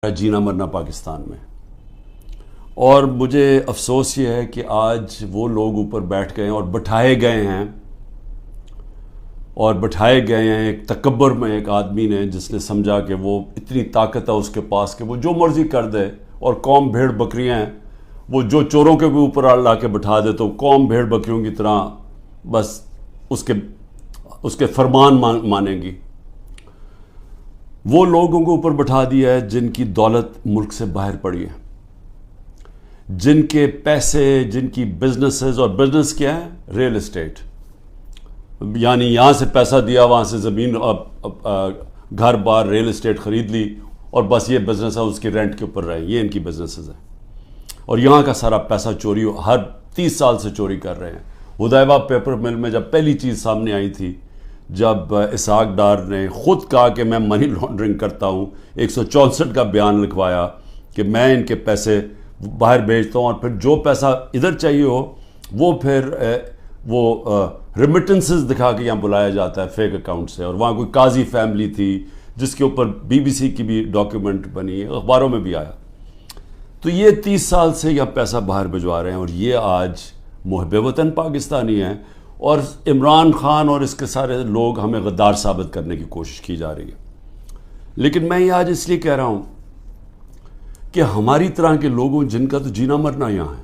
جینا مرنا پاکستان میں. اور مجھے افسوس یہ ہے کہ آج وہ لوگ اوپر بیٹھ گئے ہیں اور بٹھائے گئے ہیں ایک تکبر میں ایک آدمی نے جس نے سمجھا کہ وہ اتنی طاقت ہے اس کے پاس کہ وہ جو مرضی کر دے، اور قوم بھیڑ بکریاں ہیں، وہ جو چوروں کے بھی اوپر لا کے بٹھا دے تو قوم بھیڑ بکریوں کی طرح بس اس کے فرمان مانیں گی. وہ لوگوں کو اوپر بٹھا دیا ہے جن کی دولت ملک سے باہر پڑی ہے، جن کے پیسے، جن کی بزنسز. اور بزنس کیا ہے؟ Real estate. یعنی یہاں سے پیسہ دیا، وہاں سے زمین، گھر بار، ریل اسٹیٹ خرید لی، اور بس یہ بزنس ہے، اس کی رینٹ کے اوپر رہے. یہ ان کی بزنسز ہیں. اور یہاں کا سارا پیسہ چوری ہر 30 سال سے چوری کر رہے ہیں. حدیبہ پیپر مل میں جب پہلی چیز سامنے آئی تھی، جب اسحاق ڈار نے خود کہا کہ میں منی لانڈرنگ کرتا ہوں، 164 کا بیان لکھوایا کہ میں ان کے پیسے باہر بھیجتا ہوں، اور پھر جو پیسہ ادھر چاہیے ہو وہ پھر وہ ریمیٹنسز دکھا کے یہاں بلایا جاتا ہے فیک اکاؤنٹ سے. اور وہاں کوئی قاضی فیملی تھی جس کے اوپر BBC کی بھی ڈاکیومنٹ بنی ہے، اخباروں میں بھی آیا. تو یہ 30 سال سے یہاں پیسہ باہر بھجوا رہے ہیں، اور یہ آج محب وطن پاکستانی ہیں، اور عمران خان اور اس کے سارے لوگ ہمیں غدار ثابت کرنے کی کوشش کی جا رہی ہے. لیکن میں یہ آج اس لیے کہہ رہا ہوں کہ ہماری طرح کے لوگوں جن کا تو جینا مرنا یہاں ہے،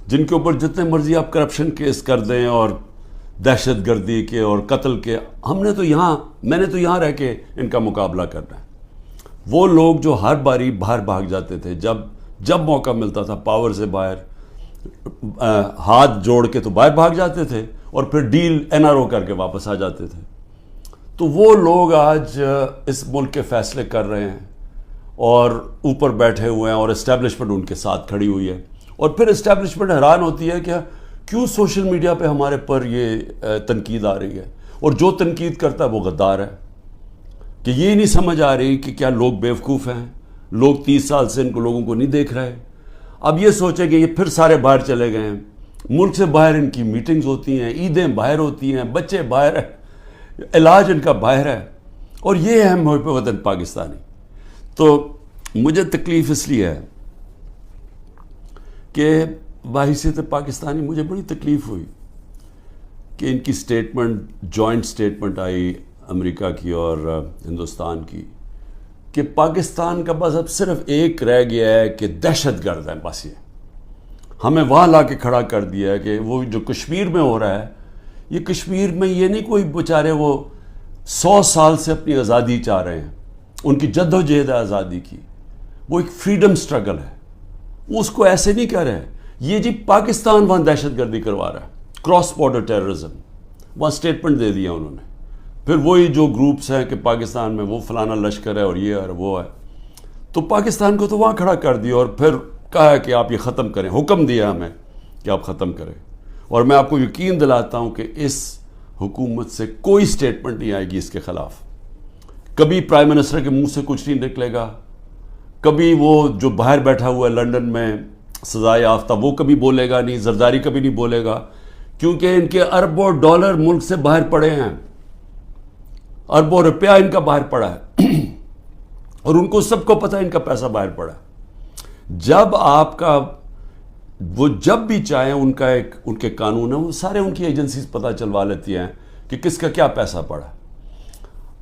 جن کے اوپر جتنے مرضی آپ کرپشن کیس کر دیں اور دہشت گردی کے اور قتل کے، میں نے تو یہاں رہ کے ان کا مقابلہ کرنا ہے. وہ لوگ جو ہر باری باہر بھاگ جاتے تھے، جب موقع ملتا تھا پاور سے باہر ہاتھ جوڑ کے تو باہر بھاگ جاتے تھے، اور پھر ڈیل NRO کر کے واپس آ جاتے تھے. تو وہ لوگ آج اس ملک کے فیصلے کر رہے ہیں اور اوپر بیٹھے ہوئے ہیں، اور اسٹیبلشمنٹ ان کے ساتھ کھڑی ہوئی ہے. اور پھر اسٹیبلشمنٹ حیران ہوتی ہے کہ کیوں سوشل میڈیا پہ ہمارے پر یہ تنقید آ رہی ہے، اور جو تنقید کرتا ہے وہ غدار ہے. کہ یہ نہیں سمجھ آ رہی کہ کیا لوگ بیوقوف ہیں، لوگ 30 سال سے ان کو لوگوں کو نہیں دیکھ رہے. اب یہ سوچیں کہ یہ پھر سارے باہر چلے گئے ہیں، ملک سے باہر ان کی میٹنگز ہوتی ہیں، عیدیں باہر ہوتی ہیں، بچے باہر ہیں، علاج ان کا باہر ہے، اور یہ ہے محب وطن پاکستانی. تو مجھے تکلیف اس لیے ہے کہ بحیثیت پاکستانی مجھے بڑی تکلیف ہوئی کہ ان کی جوائنٹ سٹیٹمنٹ آئی امریکہ کی اور ہندوستان کی کہ پاکستان کا بس اب صرف ایک رہ گیا ہے کہ دہشت گرد ہے. بس یہ ہمیں وہاں لا کے کھڑا کر دیا ہے کہ وہ جو کشمیر میں ہو رہا ہے، یہ کشمیر میں یہ نہیں کوئی بیچارے وہ 100 سال سے اپنی آزادی چاہ رہے ہیں، ان کی جد و جہد ہے آزادی کی، وہ ایک فریڈم سٹرگل ہے. اس کو ایسے نہیں کہہ رہے یہ جی پاکستان وہاں دہشت گردی کروا رہا ہے، کراس بارڈر ٹیررزم. وہاں سٹیٹمنٹ دے دیا انہوں نے. پھر وہی جو گروپس ہیں کہ پاکستان میں وہ فلانا لشکر ہے اور یہ ہے اور وہ ہے، تو پاکستان کو تو وہاں کھڑا کر دیا، اور پھر کہا ہے کہ آپ یہ ختم کریں، حکم دیا ہمیں کہ آپ ختم کریں. اور میں آپ کو یقین دلاتا ہوں کہ اس حکومت سے کوئی سٹیٹمنٹ نہیں آئے گی اس کے خلاف. کبھی پرائم منسٹر کے منہ سے کچھ نہیں نکلے گا، کبھی وہ جو باہر بیٹھا ہوا ہے لنڈن میں سزائے یافتہ وہ کبھی بولے گا نہیں، زرداری کبھی نہیں بولے گا، کیونکہ ان کے اربوں ڈالر ملک سے باہر پڑے ہیں، اربوں روپیہ ان کا باہر پڑا ہے، اور ان کو سب کو پتہ ہے ان کا پیسہ باہر پڑا ہے. جب آپ کا وہ جب بھی چاہیں ان کے قانون ہیں، وہ سارے ان کی ایجنسیز پتہ چلوا لیتی ہیں کہ کس کا کیا پیسہ پڑا.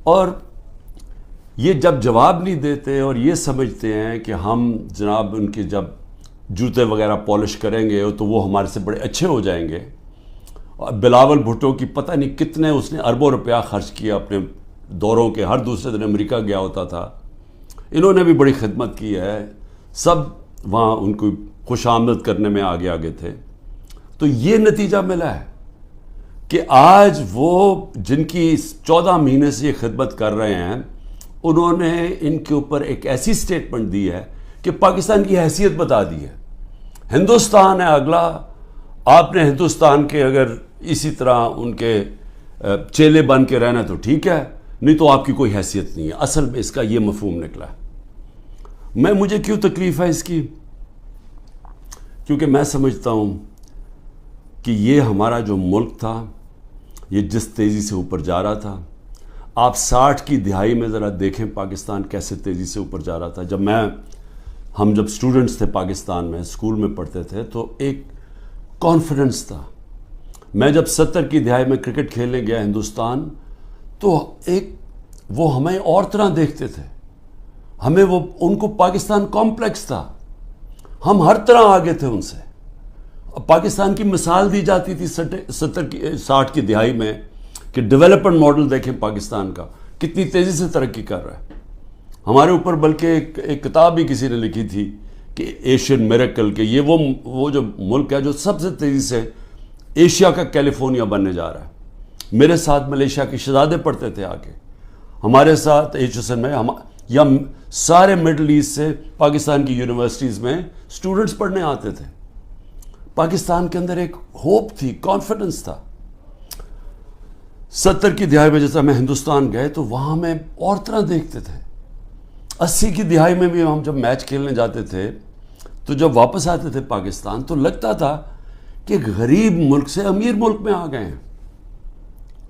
اور یہ جب جواب نہیں دیتے اور یہ سمجھتے ہیں کہ ہم جناب ان کے جب جوتے وغیرہ پالش کریں گے تو وہ ہمارے سے بڑے اچھے ہو جائیں گے. اور بلاول بھٹو کی پتہ نہیں کتنے اس نے اربوں روپیہ خرچ کیا اپنے دوروں کے، ہر دوسرے دن امریکہ گیا ہوتا تھا. انہوں نے بھی بڑی خدمت کی ہے، سب وہاں ان کو خوش آمد کرنے میں آگے تھے. تو یہ نتیجہ ملا ہے کہ آج وہ جن کی 14 مہینے سے یہ خدمت کر رہے ہیں، انہوں نے ان کے اوپر ایک ایسی سٹیٹمنٹ دی ہے کہ پاکستان کی حیثیت بتا دی ہے. ہندوستان ہے اگلا، آپ نے ہندوستان کے اگر اسی طرح ان کے چیلے بن کے رہنا تو ٹھیک ہے، نہیں تو آپ کی کوئی حیثیت نہیں ہے. اصل میں اس کا یہ مفہوم نکلا ہے. مجھے کیوں تکلیف ہے اس کی؟ کیونکہ میں سمجھتا ہوں کہ یہ ہمارا جو ملک تھا، یہ جس تیزی سے اوپر جا رہا تھا، آپ 60 کی دہائی میں ذرا دیکھیں پاکستان کیسے تیزی سے اوپر جا رہا تھا. ہم جب اسٹوڈنٹس تھے پاکستان میں اسکول میں پڑھتے تھے تو ایک کانفیڈنس تھا. میں جب 70 کی دہائی میں کرکٹ کھیلنے گیا ہندوستان تو وہ ہمیں اور طرح دیکھتے تھے. ان کو پاکستان کمپلیکس تھا. ہم ہر طرح آگے تھے ان سے. پاکستان کی مثال دی جاتی تھی 60 کی دہائی میں کہ ڈیولپمنٹ ماڈل دیکھیں پاکستان کا کتنی تیزی سے ترقی کر رہا ہے. ہمارے اوپر بلکہ ایک کتاب بھی کسی نے لکھی تھی کہ ایشین میریکل کہ یہ وہ جو ملک ہے جو سب سے تیزی سے ایشیا کا کیلیفورنیا بننے جا رہا ہے. میرے ساتھ ملیشیا کے شہزادے پڑھتے تھے آگے ہمارے ساتھ HSN میں. یا سارے مڈل ایسٹ سے پاکستان کی یونیورسٹیز میں اسٹوڈنٹس پڑھنے آتے تھے. پاکستان کے اندر ایک ہوپ تھی, کانفیڈنس تھا. 70 کی دہائی میں جیسا میں ہندوستان گئے تو وہاں میں اور طرح دیکھتے تھے. 80 کی دہائی میں بھی ہم جب میچ کھیلنے جاتے تھے تو جب واپس آتے تھے پاکستان تو لگتا تھا کہ غریب ملک سے امیر ملک میں آ گئے ہیں.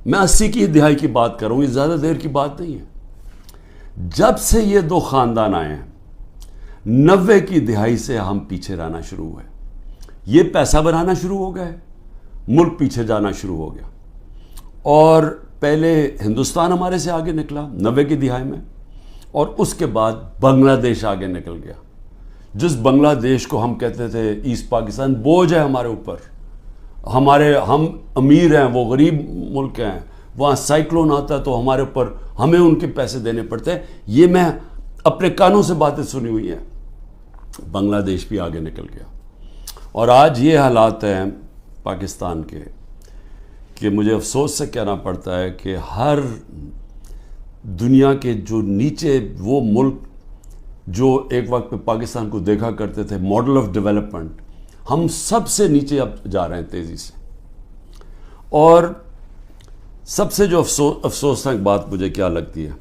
میں 80 کی دہائی کی بات کروں, یہ زیادہ دیر کی بات نہیں ہے. جب سے یہ دو خاندان آئے ہیں 90 کی دہائی سے ہم پیچھے رہنا شروع ہوئے. یہ پیسہ بنانا شروع ہو گئے, ملک پیچھے جانا شروع ہو گیا. اور پہلے ہندوستان ہمارے سے آگے نکلا 90 کی دہائی میں, اور اس کے بعد بنگلہ دیش آگے نکل گیا. جس بنگلہ دیش کو ہم کہتے تھے ایسٹ پاکستان, بوجھ ہے ہمارے اوپر, ہم امیر ہیں وہ غریب ملک ہیں, وہاں سائیکلون آتا ہے تو ہمارے اوپر ہمیں ان کے پیسے دینے پڑتے ہیں. یہ میں اپنے کانوں سے باتیں سنی ہوئی ہیں. بنگلہ دیش بھی آگے نکل گیا. اور آج یہ حالات ہیں پاکستان کے کہ مجھے افسوس سے کہنا پڑتا ہے کہ ہر دنیا کے جو نیچے وہ ملک جو ایک وقت پہ پاکستان کو دیکھا کرتے تھے ماڈل آف ڈیولپمنٹ, ہم سب سے نیچے اب جا رہے ہیں تیزی سے. اور سب سے جو افسوسناک بات مجھے کیا لگتی ہے,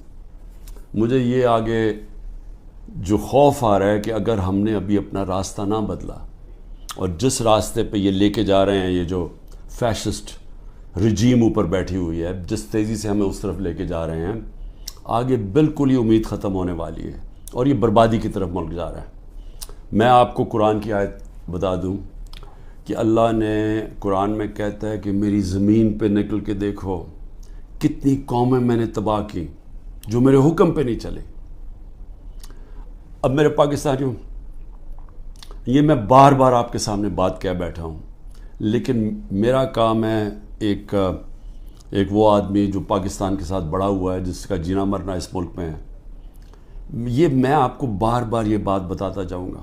مجھے یہ آگے جو خوف آ رہا ہے کہ اگر ہم نے ابھی اپنا راستہ نہ بدلا اور جس راستے پہ یہ لے کے جا رہے ہیں, یہ جو فیشسٹ رجیم اوپر بیٹھی ہوئی ہے, جس تیزی سے ہمیں اس طرف لے کے جا رہے ہیں, آگے بالکل ہی امید ختم ہونے والی ہے اور یہ بربادی کی طرف ملک جا رہا ہے. میں آپ کو قرآن کی آیت بتا دوں کہ اللہ نے قرآن میں کہتا ہے کہ میری زمین پہ نکل کے دیکھو کتنی قومیں میں نے تباہ کی جو میرے حکم پہ نہیں چلے. اب میرے پاکستانیوں, یہ میں بار بار آپ کے سامنے بات کہہ بیٹھا ہوں, لیکن میرا کام ہے ایک وہ آدمی جو پاکستان کے ساتھ بڑا ہوا ہے, جس کا جینا مرنا اس ملک میں ہے, یہ میں آپ کو بار بار یہ بات بتاتا جاؤں گا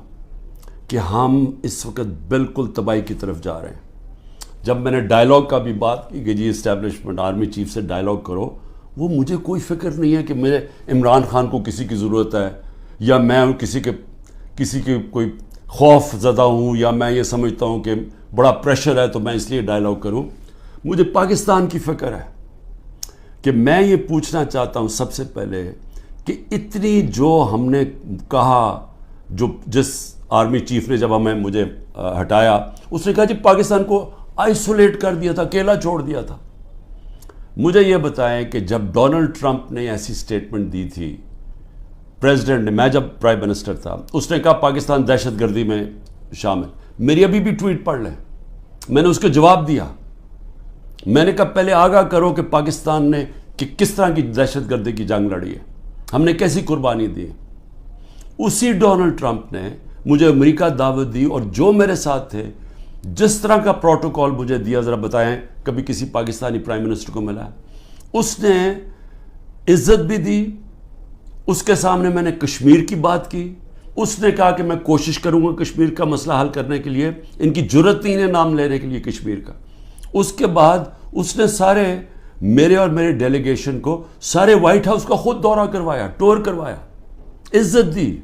کہ ہم اس وقت بالکل تباہی کی طرف جا رہے ہیں. جب میں نے ڈائلاگ کا بھی بات کی کہ جی اسٹیبلشمنٹ آرمی چیف سے ڈائلاگ کرو, وہ مجھے کوئی فکر نہیں ہے کہ میرے عمران خان کو کسی کی ضرورت ہے یا میں کسی کے کوئی خوف زدہ ہوں یا میں یہ سمجھتا ہوں کہ بڑا پریشر ہے تو میں اس لیے ڈائلاگ کروں. مجھے پاکستان کی فکر ہے کہ میں یہ پوچھنا چاہتا ہوں سب سے پہلے کہ اتنی جو ہم نے کہا, جس آرمی چیف نے جب مجھے ہٹایا اس نے کہا جی پاکستان کو آئسولیٹ کر دیا تھا, اکیلا چھوڑ دیا تھا. مجھے یہ بتائیں کہ جب ڈونلڈ ٹرمپ نے ایسی سٹیٹمنٹ دی تھی پریزیڈنٹ نے, میں جب پرائم منسٹر تھا, اس نے کہا پاکستان دہشت گردی میں شامل. میری ابھی بھی ٹویٹ پڑھ لیں, میں نے اس کو جواب دیا. میں نے کہا پہلے آگاہ کرو کہ پاکستان نے کہ کس طرح کی دہشت گردی کی جنگ لڑی ہے, ہم نے کیسی قربانی دی. اسی ڈونلڈ ٹرمپ نے مجھے امریکہ دعوت دی اور جو میرے ساتھ تھے جس طرح کا پروٹوکول مجھے دیا, ذرا بتائیں کبھی کسی پاکستانی پرائم منسٹر کو ملا؟ اس نے عزت بھی دی, اس کے سامنے میں نے کشمیر کی بات کی, اس نے کہا کہ میں کوشش کروں گا کشمیر کا مسئلہ حل کرنے کے لیے, ان کی جرت نہیں ہے نام لینے کے لیے کشمیر کا. اس کے بعد اس نے سارے میرے اور میرے ڈیلیگیشن کو سارے وائٹ ہاؤس کا خود دورہ کروایا, ٹور کروایا, عزت دی.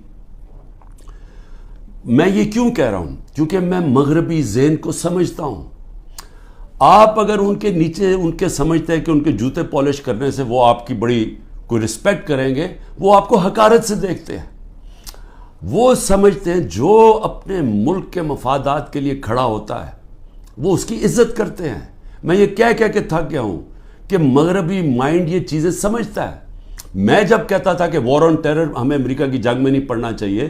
میں یہ کیوں کہہ رہا ہوں؟ کیونکہ میں مغربی ذہن کو سمجھتا ہوں. آپ اگر ان کے نیچے ان کے سمجھتے ہیں کہ ان کے جوتے پالش کرنے سے وہ آپ کی بڑی کوئی رسپیکٹ کریں گے, وہ آپ کو حقارت سے دیکھتے ہیں. وہ سمجھتے ہیں جو اپنے ملک کے مفادات کے لیے کھڑا ہوتا ہے وہ اس کی عزت کرتے ہیں. میں یہ کہہ کے تھک گیا ہوں کہ مغربی مائنڈ یہ چیزیں سمجھتا ہے. میں جب کہتا تھا کہ وار آن ٹیرر ہمیں امریکہ کی جنگ میں نہیں پڑھنا چاہیے